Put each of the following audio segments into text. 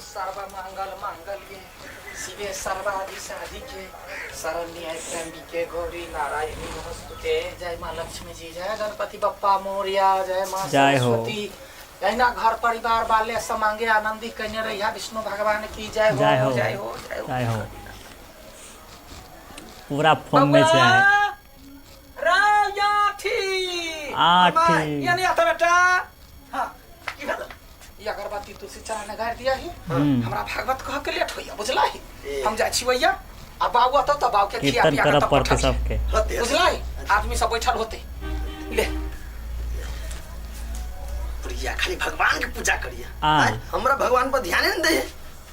सर्व मंगल मांगल्ये शिवे सर्वादि साधिके शरण्ये त्र्यंबिके गौरी नारायणी नमस्तुते। जय माँ लक्ष्मी जी, जय गणपति बप्पा मोरया, जय माँ सरस्वती। यही घर परिवार वाले समांगे आनंदी कन्या रैया विष्णु भगवान की जय हो जय हो जय हो जय हो। पूरा फॉर्म में से है। यानी आता बेटा। हाँ की भेल ये अगरबत्ती तुलसी चढ़ाने गाड़ दिया ही हमरा भागवत कह के लेट होइया बुझला ही। हम जाय छी भैया अब बाबू आता त बाबू के खिया पिया के तब पड़ते सबके बुझला ही। आदमी सब बैठल होते ले बुढ़िया खाली भगवान के पूजा करिया। हमरा भगवान पर ध्यान नहीं दे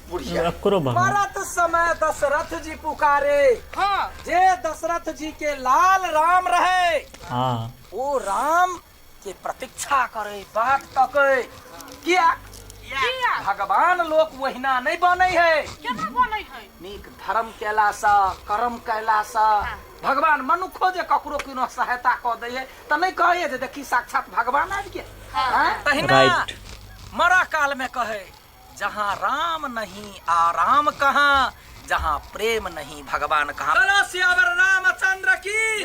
बुढ़िया। मरत समय दशरथ जी पुकारे। हाँ जे दशरथ जी के लाल राम रहे। हाँ वो राम के प्रतीक्षा करे बात तके क्या भगवान लोग वहीना नहीं बने है। केना बने है? नीक धर्म कैला सा कर्म कैला सा भगवान मनुखो जे ककरो किनो सहायता क दे है त नहीं कहे जे देखी साक्षात भगवान आबि गेल। तहिना मरा काल में कहे जहाँ राम नहीं आराम कहाँ, जहाँ प्रेम नहीं भगवान कहाँ। बोलो सियावर रामचंद्र की।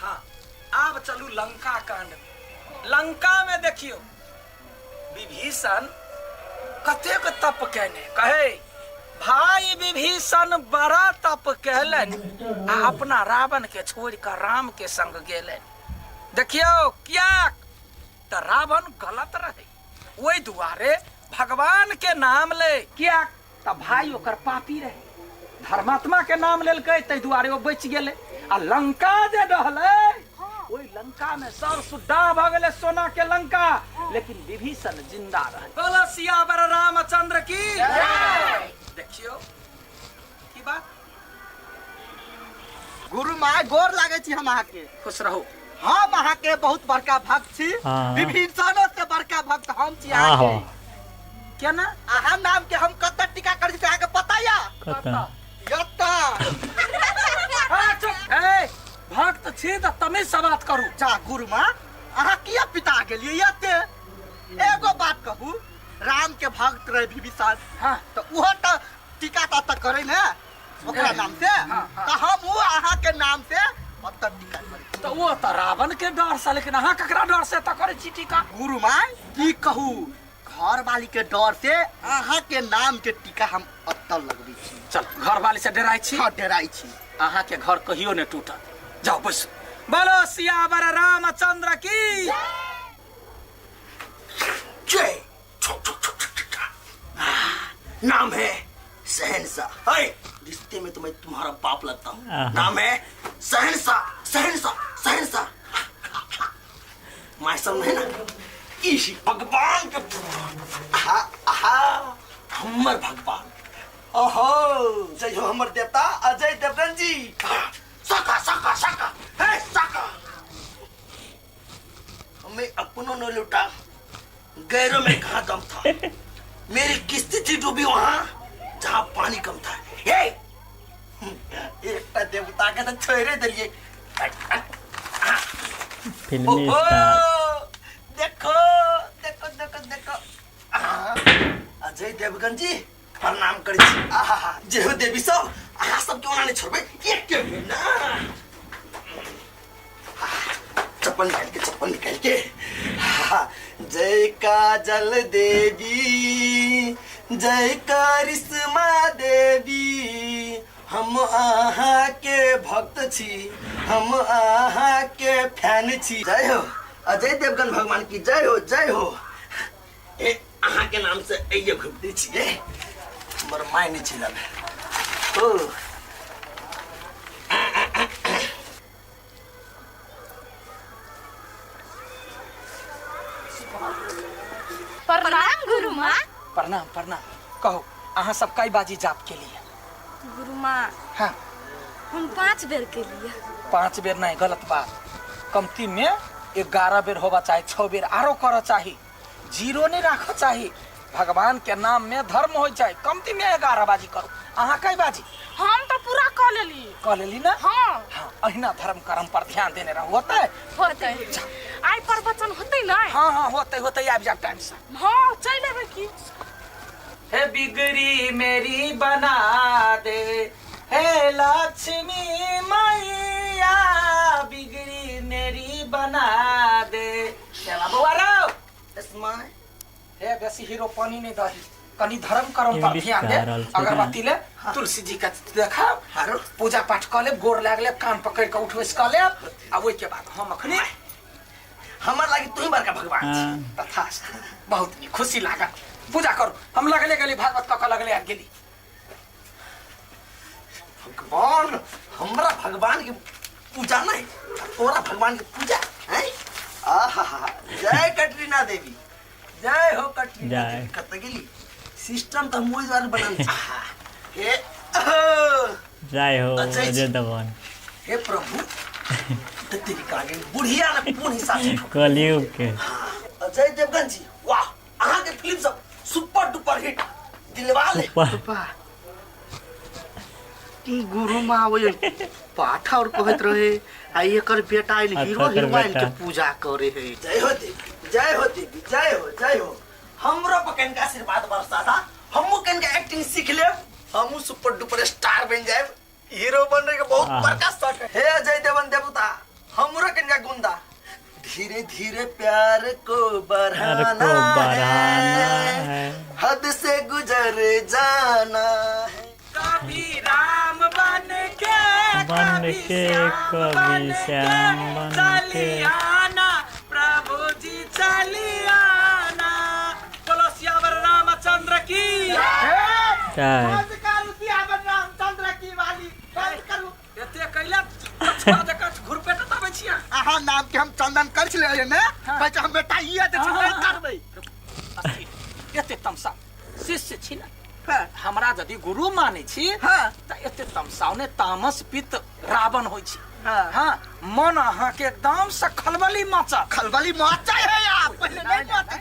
हाँ अब चलू लंका कांड। लंका में देखियो विभीषण कतेक तप कैने कहे भाई विभीषण बड़ा तप कहलन आ अपना रावण के छोड़ कर राम के संग गेलन। देखियो क्या तो रावण गलत रहे वही दुआरे भगवान के नाम ले क्या तब भाई ओकर पापी रहे धर्मात्मा के नाम लेल के तै दुआरे वो बच गेले। आ लंका जे रहले ओई लंका में सब सुद्धा भ गेले सोना के लंका लेकिन विभीषण जिंदा रहे। बोलो सियावर रामचंद्र की जय। देखियो की बात गुरु माय गोर लागे छी हम अहाँ के। खुश रहो। हम अहाँ के बहुत बड़का भक्त छी। विभीषणो से बड़का भक्त हम छी अहाँ के। क्या ना अहाँ नाम के हम कत्ता टीका कर छी अहाँ के पता या? यत्ता ए भक्त छी त तमे सब बात करू। जा गुरु माँ अहाँ किया पिता गेलिए यते एगो बात कहू राम के भक्त रहे विभीषण। हाँ तो उहो त टीका त करे ने ओकरा नाम से। त हम वो अहाँ के नाम से पत्ता टीका करे। तो वो त रावण के डर से लेकिन अहाँ ककरा डर से त करे छी टीका? गुरु माँ की कहू घर वाली के डर से अहाँ के नाम के टीका हम अत्तल लगबी छी। चल घर वाली से डराई छी? हाँ डराई छी। अहाँ के घर कहियो ने टूटत। जाओ बस। बोलो सियावर रामचंद्र की जय। नाम है शहनशाह। रिश्ते में तो मैं तुम्हारा बाप लगता हूँ। नाम है शहनशाह शहनशाह शहनशाह। मैं सब है ना इसी भगवान के हमर भगवान। ओहो जय हो हमर देवता अजय देवगन जी। सका सका सका है सका। मैं अपनों ने लुटा गैरों में कहा दम था। मेरी किस्ती थी डूबी वहां जहां पानी कम था। एक देवता के तो छोरे दरिए। फिल्मी स्टार देखो देखो देखो देखो अजय देवगन जी प्रणाम करी छी। जय हो देवी सब अहाँ सब क्यों ना छोड़बे एक के ना। चप्पल निकाल के जय काजल देवी जय करिश्मा देवी हम अहाँ के भक्त छी हम अहाँ के फैन छी। जय हो अजय देवगन भगवान की जय हो जय हो। ए अहाँ के नाम से एये घुमती छिए हमर माय नहीं छिलल ओ। प्रणाम गुरु माँ। प्रणाम प्रणाम। कहो अहाँ सब कई बाजी जाप के लिए? गुरु माँ हाँ हम 5 बेर के लिए। 5 बेर नहीं गलत बात। कमती में 11 बेर होगा चाहिए 6 बेर आरो कर चाहिए। जीरो नहीं रखो चाहिए। भगवान के नाम में धर्म हो जाए। कमती में 11 बाजी करो। अहाँ कई बाजी? हम तो पूरा कर लेली ना। हाँ हाँ अहिना धर्म कर्म पर ध्यान देने रहो होता है। आई प्रवचन होते ना। हाँ हाँ होते होते आबि जाब टाइम से। हाँ चल लेबे की। हे बिगड़ी मेरी बना दे, हे लक्ष्मी मैया बिगड़ी मेरी बना दे। चला बउआ रो इसमें हे बेसी हीरो पानी नहीं दही, कनी धर्म कर्म पर ध्यान दे। अगरबत्ती ले तुलसी जी का देखा हारो पूजा पाठ कर ले, गोर लाग ले, कान पकड़ के उठवेस कर ले, आ ओइ के बाद हम अखनी हमर लागी तू ही बड़का भगवान छी। तथा बहुत नी खुशी लागल। पूजा करू। हम लगले गेली भागवत कक लगले आ गेली। भगवान हमरा भगवान की पूजा नहीं, तोरा भगवान की पूजा है। आहा जय कटरीना देवी, जय हो कटरीना जय। देवी। कत गेली सिस्टम तो मोई द्वारा बनल छी। हे जय हो अजय देवगन। हे प्रभु तेरी कागे बुढ़िया ने कोन हिसाब से कलयुग के अजय देवगन जी, वाह अहाँ के फिल्म सब सुपर डुपर हिट दिलवा ले। की गुरु माँ वो पाठ और कहत रहे आ एकर बेटा आइल हीरो हीरोइन के पूजा करे है। जय हो देवी, जय हो देवी, जय हो, जय हो। हमरो पकन का आशीर्वाद बरसा था, हमहु कन के एक्टिंग सीख ले, हमहु सुपर डुपर स्टार बन जाए, हीरो बनने के बहुत बड़का शौक है। हे अजय देवगन देवता, हमरो कन का गुंदा धीरे धीरे प्यार को बढ़ाना है, हद से गुजर जाना है। कभी राम बन के कभी श्याम बन के चलियाना प्रभु जी चलियाना। बोलो सियावर रामचंद्र की जय। सियावर रामचंद्र की वाली बंद करू। एते कैला छुआ जका घुरपेट तबे छिया। अहाँ नाम के हम चंदन कर छले ने, कहै हम बेटा ये त छै करबै। एते तमसा शिष्य छी ना, हमरा यदि गुरु माने छी त एते तमसाउने तामस पित्त रावण होइ छी। हां मन अहाँ के एकदम से खलबली मचा, खलबली मचा है आप पहले नहीं मचा।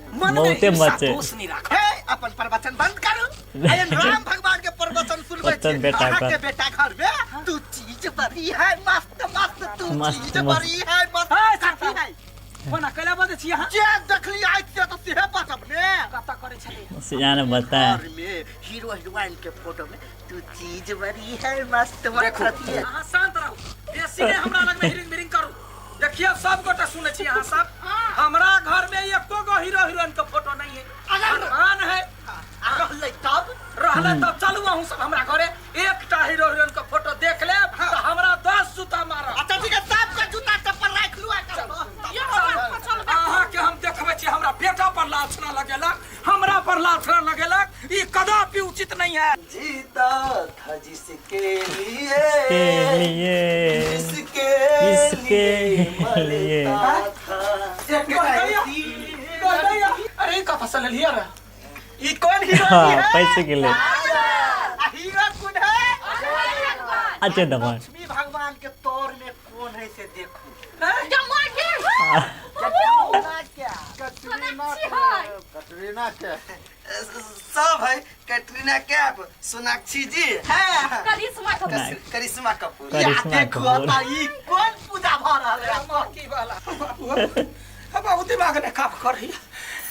मन बहुते में मचे। दोष नहीं रख। हे अपन प्रवचन बंद करू। आयन राम भगवान के प्रवचन सुनबै छी। बेटा अहाँ के बेटा घर में तू चीज बड़ी है मस्त मस्त, तू मस्त, चीज मस्त। बड़ी है मस्त। हाय साथी है कोना कैला बदे छी अहाँ जे देखली आइ से तो सेहे पसब ने। कता करे छले सियाने बता घर में हीरो हीरोइन के फोटो में तू चीज बड़ी है मस्त मस्त है। अहाँ शांत रहू, बेसी ने हमरा लग में हिरिंग बिरिंग करू। देखिए सब गोटा सुने छी अहाँ सब, हमरा घर में एको गो हीरो हीरोइन के फोटो नहीं है। भगवान है रहले तब चलू अहूँ सब हमरा घरे, एकटा हीरो हीरोइन के फोटो देख ले तो हमरा 10 जूता मारब। अच्छा ठीक है, सब का जूता चप्पल राख लू। अहाँ के हम देखबै छी हमरा बेटा पर लाछना लगेलक, हमरा पर लाछना लगेलक, ई कदापि उचित नहीं है। जीता था जिसके लिए, जिसके लिए मरता था। अरे का फसल लिया रे, ई कौन हीरो हाँ है? पैसे के लिए हीरो कौन है? अजय देवगन। लक्ष्मी भगवान के तौर में कौन है से देखो। कटरीना के सब है कैटरीना कैफ, सोनाक्षी जी, करिश्मा कपूर। करिश्मा कपूर। करिश्मा कपूर। ई कौन पूजा भ रहल है? मक्की वाला अब बाबू दिमाग ने काम कर रही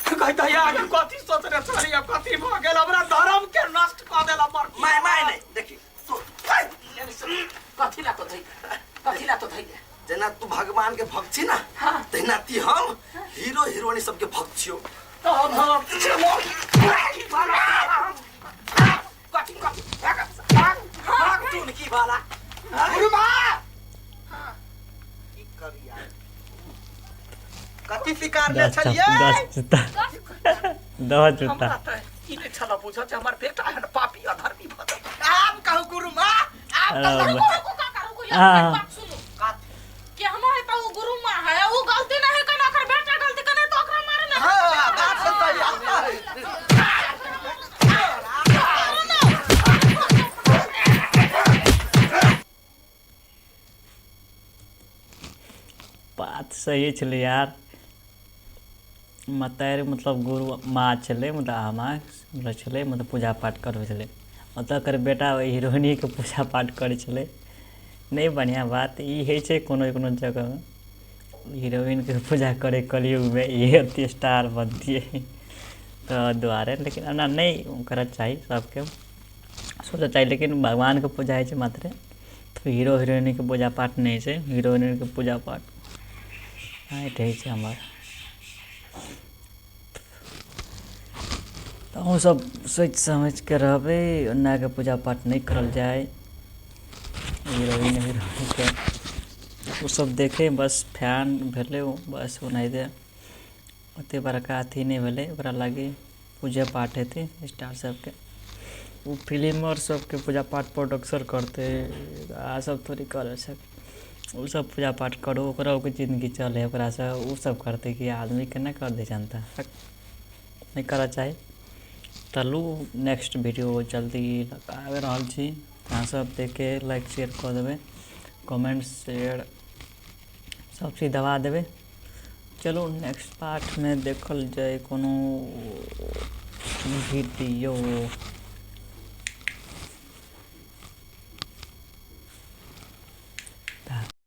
कहता यार कथी सोच रहे छली, अब कथी भ गेल, हमरा धर्म के नष्ट क देला। मर माय नहीं देखी कथी ला तो धई, कथी ला तो धई। जना तू भगवान के भक्त छी ना, तेना ती हम हीरो हीरोइन सबके भक्त छियो। तो हम कथी कथी भाग तून की वाला गुरु माँ की करिया कथी शिकार ले 10 छलिए? जूता 10 जूता। हमरा त ई नै छला बुझल जे हमर बेटा है न पापी अधर्मी भ जाय। आप कहू गुरु माँ, आप अरे हाँ केहनो है तो उ गुरु माँ है, उ गलती नहीं कने, ओकर बेटा गलती कने तो ओकरा मारे ना। हाँ बात तो सही है। बात सही छलै यार। मतारी मतलब गुरु माँ छलै, मतलब आमा मतलब छलै, मतलब पूजा पाठ करबै छलै, मतलब एकर बेटा हीरोइनी के पूजा पाठ करै छलै। नहीं बढ़िया बात ई है छै कोनो कोनो जगह हीरोइन के पूजा करे कलयुग में ये अति स्टार बनती है। तो द्वारे लेकिन एना नहीं करऽ चाही सबके सोचऽ चाही, लेकिन भगवानके पूजा होइ छै मात्रे, तो हीरो हीरोइनके पूजा पाठ नहीं छै, हीरो हीरोइनके पूजा पाठ होइ छै हमर। तो अहूँ सब सोच समझ के रहबै, ओन्नाके पूजा पाठ नहीं करल जाए, हीरोइन हीरोइनके ओ सब देखे बस फैन भेलै बस, ओनाहिते ओते बड़का अथी नहीं भेलै ओकरा लागी पूजा पाठ हेतै स्टार सबके, वो फिल्मर सबके पूजा पाठ प्रोडक्शन करते आ सब थोड़ी करे छै, उ सब पूजा पाठ करो ओकरा के जिंदगी चले ओकरा से, उ सब करते कि आदमी केना कर दे जनता, नहीं करऽ चाही। चलू नेक्स्ट वीडियो जल्दी आबि रहल छी, अहाँ सब देखे लाइक शेयर कऽ देबै, कमेंट शेयर सब चीज दबा देबै। चलो नेक्स्ट पार्ट में देखल जाए कोनो वीडियो।